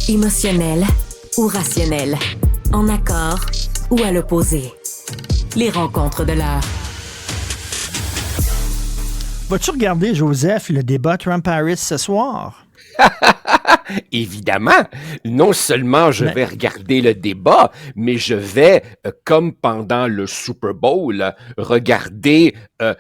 Émotionnel ou rationnel, en accord ou à l'opposé. Les rencontres de l'heure. Vas-tu regarder, Joseph, le débat Trump-Harris ce soir? Évidemment, non seulement je vais regarder le débat, mais je vais, comme pendant le Super Bowl, regarder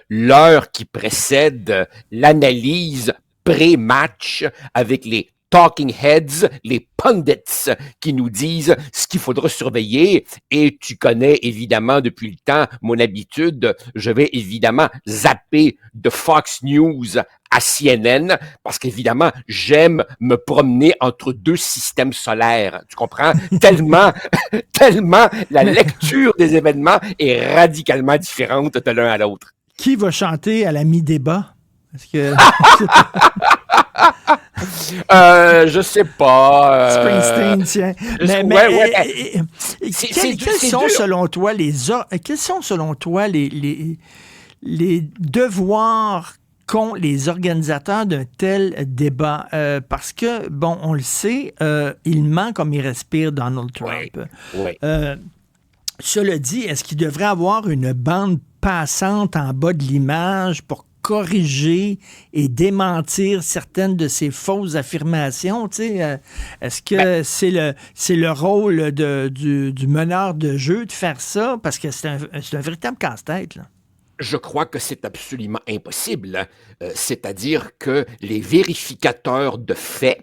l'heure qui précède l'analyse pré-match avec les talking heads, les pundits qui nous disent ce qu'il faudra surveiller. Et tu connais évidemment depuis le temps mon habitude, je vais évidemment zapper de Fox News à CNN parce qu'évidemment, j'aime me promener entre deux systèmes solaires. Tu comprends? Tellement la lecture des événements est radicalement différente de l'un à l'autre. Qui va chanter à la mi-débat? Est-ce que... je sais pas. Springsteen, tiens. Quels sont selon toi les devoirs qu'ont les organisateurs d'un tel débat? Parce que, bon, on le sait, il ment comme il respire Donald Trump. Oui. Cela dit, est-ce qu'il devrait avoir une bande passante en bas de l'image pour corriger et démentir certaines de ces fausses affirmations? Est-ce que c'est le rôle du meneur de jeu de faire ça? Parce que c'est un véritable casse-tête, là. Je crois que c'est absolument impossible. C'est-à-dire que les vérificateurs de faits,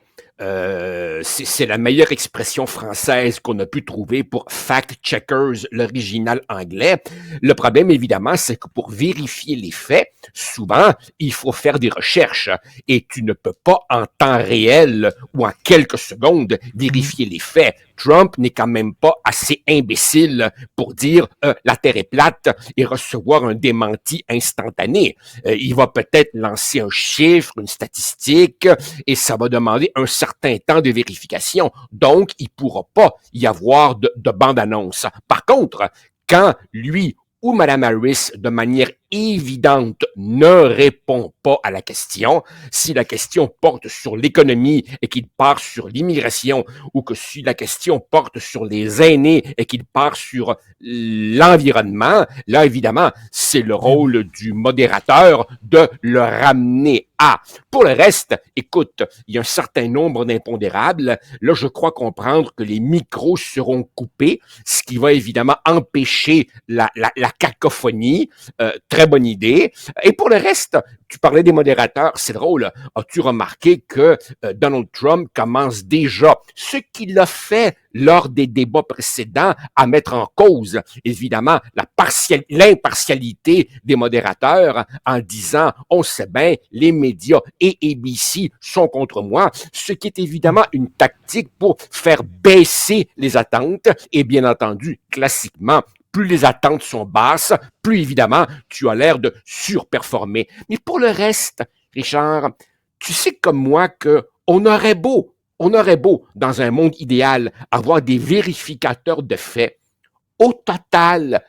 c'est la meilleure expression française qu'on a pu trouver pour fact-checkers, l'original anglais. Le problème, évidemment, c'est que pour vérifier les faits, souvent, il faut faire des recherches et tu ne peux pas en temps réel ou en quelques secondes vérifier les faits. Trump n'est quand même pas assez imbécile pour dire la Terre est plate et recevoir un démenti instantané. Il va peut-être lancer un chiffre, une statistique, et ça va demander un certain temps de vérification. Donc, il ne pourra pas y avoir de bande-annonce. Par contre, quand lui ou Mme Harris, de manière évidente, ne répond pas à la question, si la question porte sur l'économie et qu'il part sur l'immigration, ou que si la question porte sur les aînés et qu'il part sur l'environnement, là, évidemment, c'est le rôle du modérateur de le ramener à. Pour le reste, écoute, il y a un certain nombre d'impondérables. Là, je crois comprendre que les micros seront coupés, ce qui va évidemment empêcher la cacophonie. Très bonne idée. Et pour le reste, tu parlais des modérateurs, c'est drôle. As-tu remarqué que Donald Trump commence déjà, ce qu'il a fait lors des débats précédents, à mettre en cause, évidemment, l'impartialité des modérateurs en disant, on sait bien, les médias et ABC sont contre moi, ce qui est évidemment une tactique pour faire baisser les attentes et bien entendu, classiquement, plus les attentes sont basses, plus évidemment, tu as l'air de surperformer. Mais pour le reste, Richard, tu sais comme moi que on aurait beau, dans un monde idéal, avoir des vérificateurs de faits. Au total,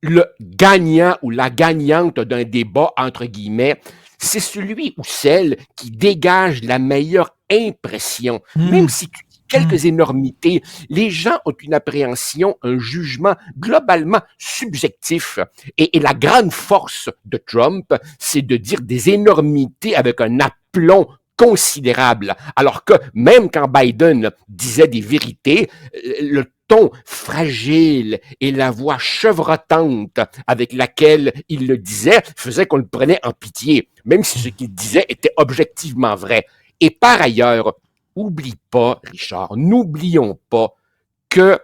le gagnant ou la gagnante d'un débat, entre guillemets, c'est celui ou celle qui dégage la meilleure impression. Même si tu dis quelques énormités, les gens ont une appréhension, un jugement globalement subjectif. Et la grande force de Trump, c'est de dire des énormités avec un aplomb considérable. Alors que même quand Biden disait des vérités, le ton fragile et la voix chevrotante avec laquelle il le disait faisait qu'on le prenait en pitié, même si ce qu'il disait était objectivement vrai. Et par ailleurs, oublie pas, Richard, n'oublions pas que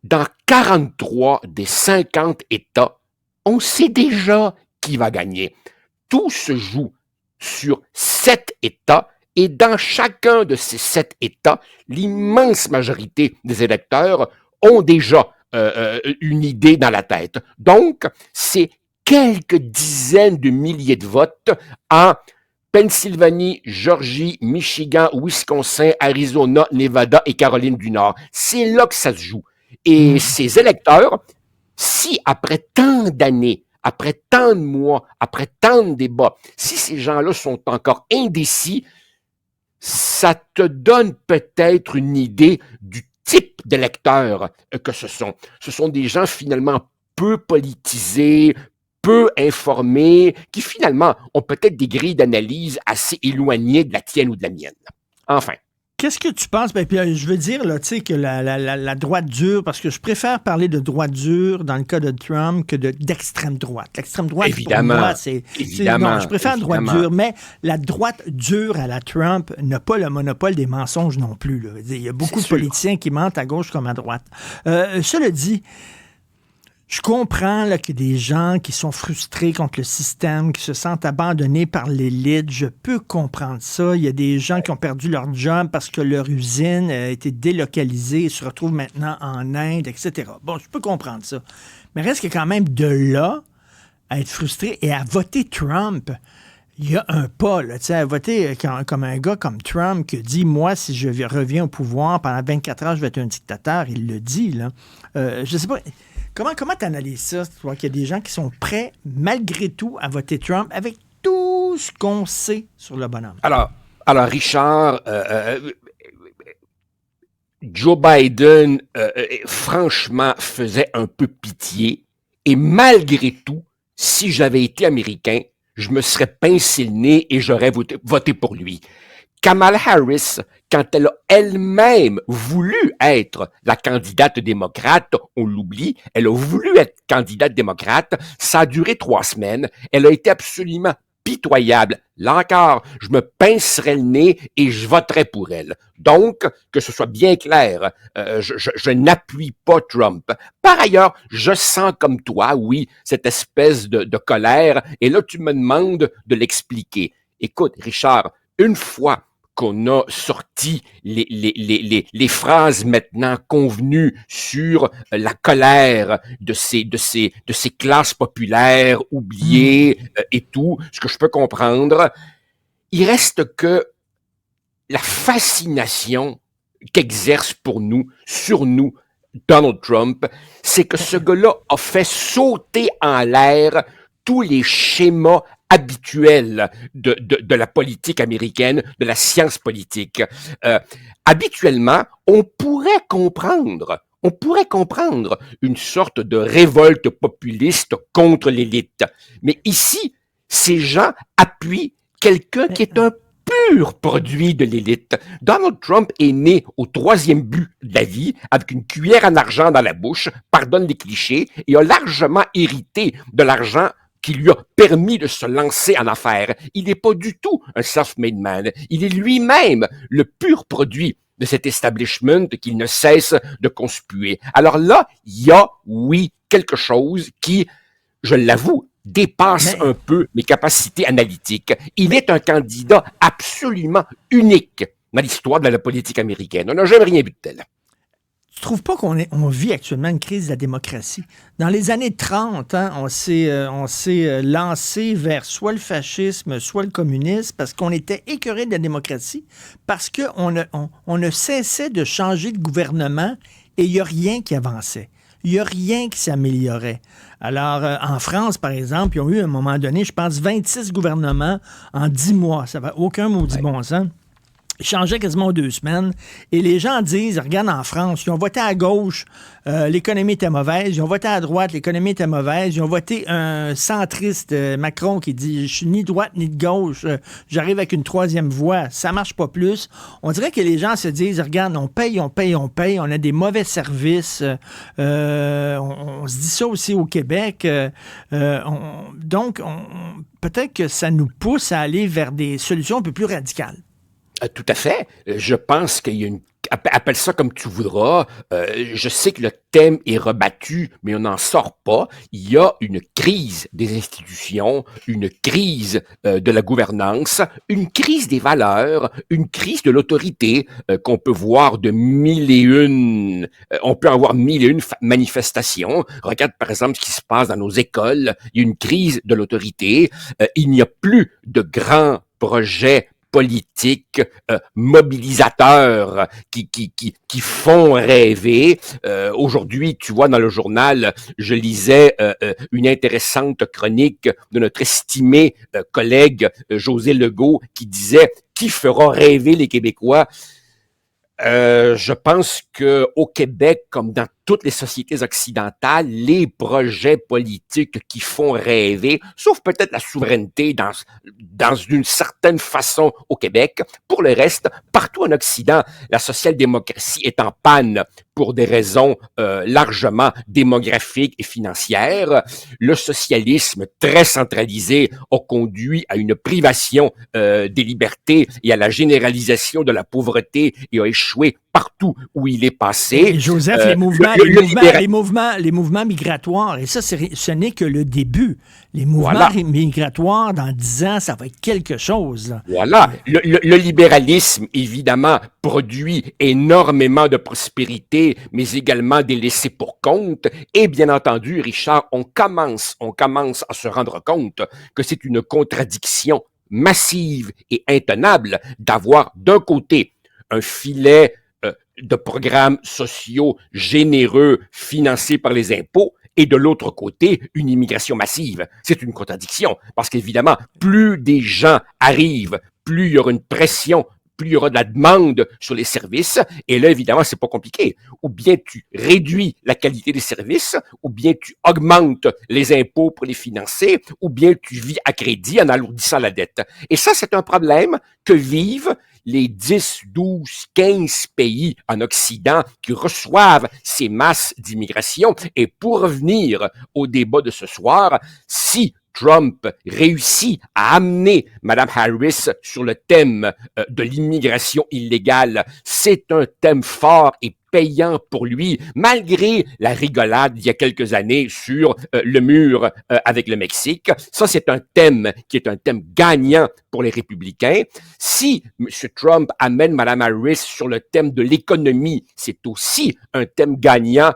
dans 43 des 50 États, on sait déjà qui va gagner. Tout se joue sur 7 États et dans chacun de ces 7 États, l'immense majorité des électeurs ont déjà une idée dans la tête. Donc, c'est quelques dizaines de milliers de votes en Pennsylvanie, Georgie, Michigan, Wisconsin, Arizona, Nevada et Caroline du Nord. C'est là que ça se joue. Et ces électeurs, si après tant d'années, après tant de mois, après tant de débats, si ces gens-là sont encore indécis, ça te donne peut-être une idée du type d'électeurs que ce sont. Ce sont des gens finalement peu politisés, peu informés, qui finalement ont peut-être des grilles d'analyse assez éloignées de la tienne ou de la mienne. Enfin. Qu'est-ce que tu penses? Ben, puis, je veux dire là, tu sais, que la droite dure, parce que je préfère parler de droite dure dans le cas de Trump que d'extrême droite. L'extrême droite, évidemment, pour moi, non, je préfère la droite dure, mais la droite dure à la Trump n'a pas le monopole des mensonges non plus. Là. Il y a beaucoup de politiciens qui mentent à gauche comme à droite. Cela dit, je comprends là, qu'il y a des gens qui sont frustrés contre le système, qui se sentent abandonnés par l'élite. Je peux comprendre ça. Il y a des gens qui ont perdu leur job parce que leur usine a été délocalisée et se retrouvent maintenant en Inde, etc. Bon, je peux comprendre ça. Mais reste que quand même de là à être frustré et à voter Trump. Il y a un pas, là, tu sais, à voter comme un gars comme Trump qui dit, moi, si je reviens au pouvoir, pendant 24 heures, je vais être un dictateur. Il le dit, là. Je sais pas... Comment tu analyses ça, tu vois, qu'il y a des gens qui sont prêts, malgré tout, à voter Trump avec tout ce qu'on sait sur le bonhomme? Alors Richard, Joe Biden, franchement, faisait un peu pitié. Et malgré tout, si j'avais été américain, je me serais pincé le nez et j'aurais voté pour lui. Kamala Harris, quand elle a elle-même voulu être la candidate démocrate, on l'oublie, elle a voulu être candidate démocrate, ça a duré 3 semaines, elle a été absolument pitoyable. Là encore, je me pincerais le nez et je voterais pour elle. Donc, que ce soit bien clair, je n'appuie pas Trump. Par ailleurs, je sens comme toi, oui, cette espèce de colère, et là, tu me demandes de l'expliquer. Écoute, Richard, une fois qu'on a sorti les phrases maintenant convenues sur la colère de ces classes populaires oubliées et tout, ce que je peux comprendre, il reste que la fascination qu'exerce sur nous, Donald Trump, c'est que ce gars-là a fait sauter en l'air tous les schémas habituel de la politique américaine, de la science politique. Habituellement, on pourrait comprendre une sorte de révolte populiste contre l'élite. Mais ici, ces gens appuient quelqu'un qui est un pur produit de l'élite. Donald Trump est né au 3e but de la vie, avec une cuillère en argent dans la bouche, pardonne les clichés, et a largement hérité de l'argent qui lui a permis de se lancer en affaires. Il n'est pas du tout un self-made man. Il est lui-même le pur produit de cet establishment qu'il ne cesse de conspuer. Alors là, il y a, oui, quelque chose qui, je l'avoue, dépasse un peu mes capacités analytiques. Il est un candidat absolument unique dans l'histoire de la politique américaine. On n'a jamais rien vu de tel. Tu trouves pas qu'on vit actuellement une crise de la démocratie? Dans les années 30, on s'est lancé vers soit le fascisme, soit le communisme, parce qu'on était écœuré de la démocratie, parce qu'on ne cessait de changer de gouvernement et il n'y a rien qui avançait. Il n'y a rien qui s'améliorait. Alors, en France, par exemple, ils ont eu à un moment donné, je pense, 26 gouvernements en 10 mois. Ça va aucun maudit bon sens. Ils changeaient quasiment 2 semaines. Et les gens disent, regarde en France, ils ont voté à gauche, l'économie était mauvaise. Ils ont voté à droite, l'économie était mauvaise. Ils ont voté un centriste, Macron, qui dit, je suis ni droite ni de gauche, j'arrive avec une 3e voie, ça marche pas plus. On dirait que les gens se disent, regarde, on paye, on a des mauvais services. On se dit ça aussi au Québec. Donc, peut-être que ça nous pousse à aller vers des solutions un peu plus radicales. Tout à fait. Je pense qu'il y a appelle ça comme tu voudras. Je sais que le thème est rebattu, mais on n'en sort pas. Il y a une crise des institutions, une crise de la gouvernance, une crise des valeurs, une crise de l'autorité qu'on peut voir de on peut avoir 1001 manifestations. Regarde par exemple ce qui se passe dans nos écoles. Il y a une crise de l'autorité. Il n'y a plus de grands projets politiques mobilisateurs qui font rêver. Aujourd'hui, tu vois, dans le journal, je lisais une intéressante chronique de notre estimé collègue José Legault qui disait « Qui fera rêver les Québécois ?» Je pense que au Québec, comme dans toutes les sociétés occidentales, les projets politiques qui font rêver, sauf peut-être la souveraineté dans une certaine façon au Québec. Pour le reste, partout en Occident, la social-démocratie est en panne pour des raisons largement démographiques et financières. Le socialisme très centralisé a conduit à une privation des libertés et à la généralisation de la pauvreté et a échoué partout où il est passé. Et Joseph, les mouvements migratoires, et ça, ce n'est que le début. Les mouvements migratoires, dans 10 ans, ça va être quelque chose. Là. Voilà. Le libéralisme, évidemment, produit énormément de prospérité, mais également des laissés pour compte. Et bien entendu, Richard, on commence à se rendre compte que c'est une contradiction massive et intenable d'avoir d'un côté un filet de programmes sociaux généreux financés par les impôts et de l'autre côté, une immigration massive. C'est une contradiction parce qu'évidemment, plus des gens arrivent, plus il y aura une pression, plus il y aura de la demande sur les services. Et là, évidemment, c'est pas compliqué. Ou bien tu réduis la qualité des services, ou bien tu augmentes les impôts pour les financer, ou bien tu vis à crédit en alourdissant la dette. Et ça, c'est un problème que vivent les 10, 12, 15 pays en Occident qui reçoivent ces masses d'immigration. Et pour revenir au débat de ce soir, si Trump réussit à amener Mme Harris sur le thème de l'immigration illégale, c'est un thème fort et payant pour lui, malgré la rigolade d'il y a quelques années sur le mur avec le Mexique. Ça, c'est un thème qui est un thème gagnant pour les républicains. Si M. Trump amène Mme Harris sur le thème de l'économie, c'est aussi un thème gagnant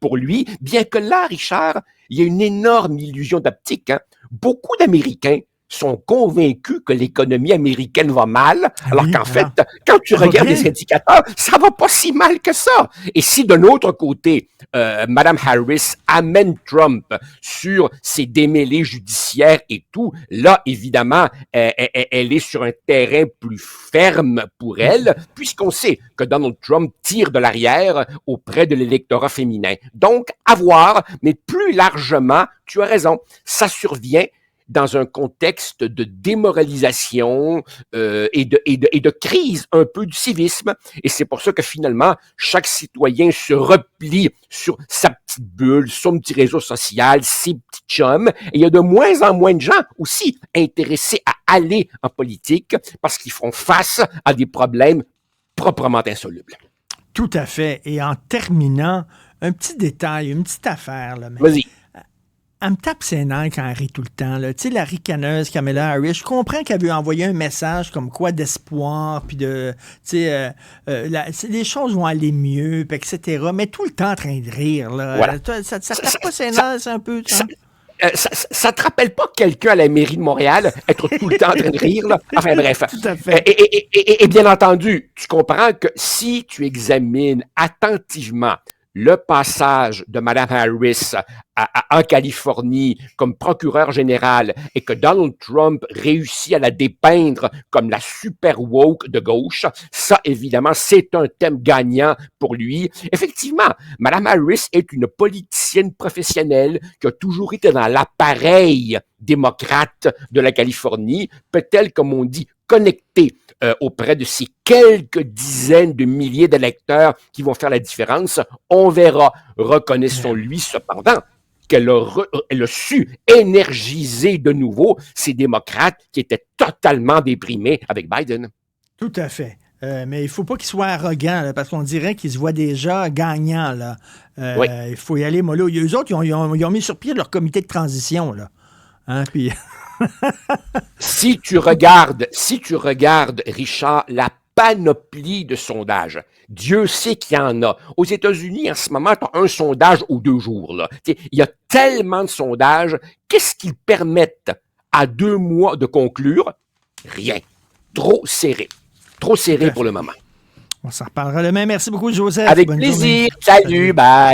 pour lui, bien que là, Richard, il y a une énorme illusion d'optique. Hein? Beaucoup d'Américains sont convaincus que l'économie américaine va mal, alors qu'en fait, quand tu regardes les indicateurs, ça va pas si mal que ça. Et si de l'autre côté, Mme Harris amène Trump sur ses démêlés judiciaires et tout, là, évidemment, elle est sur un terrain plus ferme pour elle, puisqu'on sait que Donald Trump tire de l'arrière auprès de l'électorat féminin. Donc, à voir, mais plus largement, tu as raison, ça survient dans un contexte de démoralisation et de crise un peu du civisme. Et c'est pour ça que finalement, chaque citoyen se replie sur sa petite bulle, son petit réseau social, ses petits chums. Et il y a de moins en moins de gens aussi intéressés à aller en politique parce qu'ils font face à des problèmes proprement insolubles. Tout à fait. Et en terminant, un petit détail, une petite affaire. Là, mais... Vas-y. Elle me tape ses nerfs quand elle rit tout le temps. Tu sais, la ricaneuse Kamala Harris, je comprends qu'elle veut envoyer un message comme quoi d'espoir, puis de, tu sais, les choses vont aller mieux, puis etc. Mais tout le temps en train de rire. Là. Voilà. Ça tape pas ses nerfs, c'est un peu... Ça te rappelle pas quelqu'un à la mairie de Montréal être tout le temps en train de rire, là? Enfin, bref. Tout à fait. Et bien entendu, tu comprends que si tu examines attentivement le passage de Mme Harris en Californie comme procureur général et que Donald Trump réussit à la dépeindre comme la super woke de gauche, ça, évidemment, c'est un thème gagnant pour lui. Effectivement, Mme Harris est une politicienne professionnelle qui a toujours été dans l'appareil démocrate de la Californie, peut-être, comme on dit, connectée auprès de ces quelques dizaines de milliers d'électeurs qui vont faire la différence. On verra. Reconnaissons-lui cependant qu'elle a su énergiser de nouveau ces démocrates qui étaient totalement déprimés avec Biden. Tout à fait. Mais il ne faut pas qu'il soit arrogant, là, parce qu'on dirait qu'il se voit déjà gagnant. Là. Oui. Il faut y aller mollo. Eux autres, ils ont mis sur pied leur comité de transition. Là. Hein, puis... Si tu regardes, Richard, la panoplie de sondages, Dieu sait qu'il y en a. Aux États-Unis, en ce moment, tu as un sondage aux 2 jours. Là. Il y a tellement de sondages. Qu'est-ce qu'ils permettent à 2 mois de conclure? Rien. trop serré. Trop serré pour le moment. On s'en reparlera demain. Merci beaucoup, Joseph. Avec Bonne plaisir. journée. Salut, bye.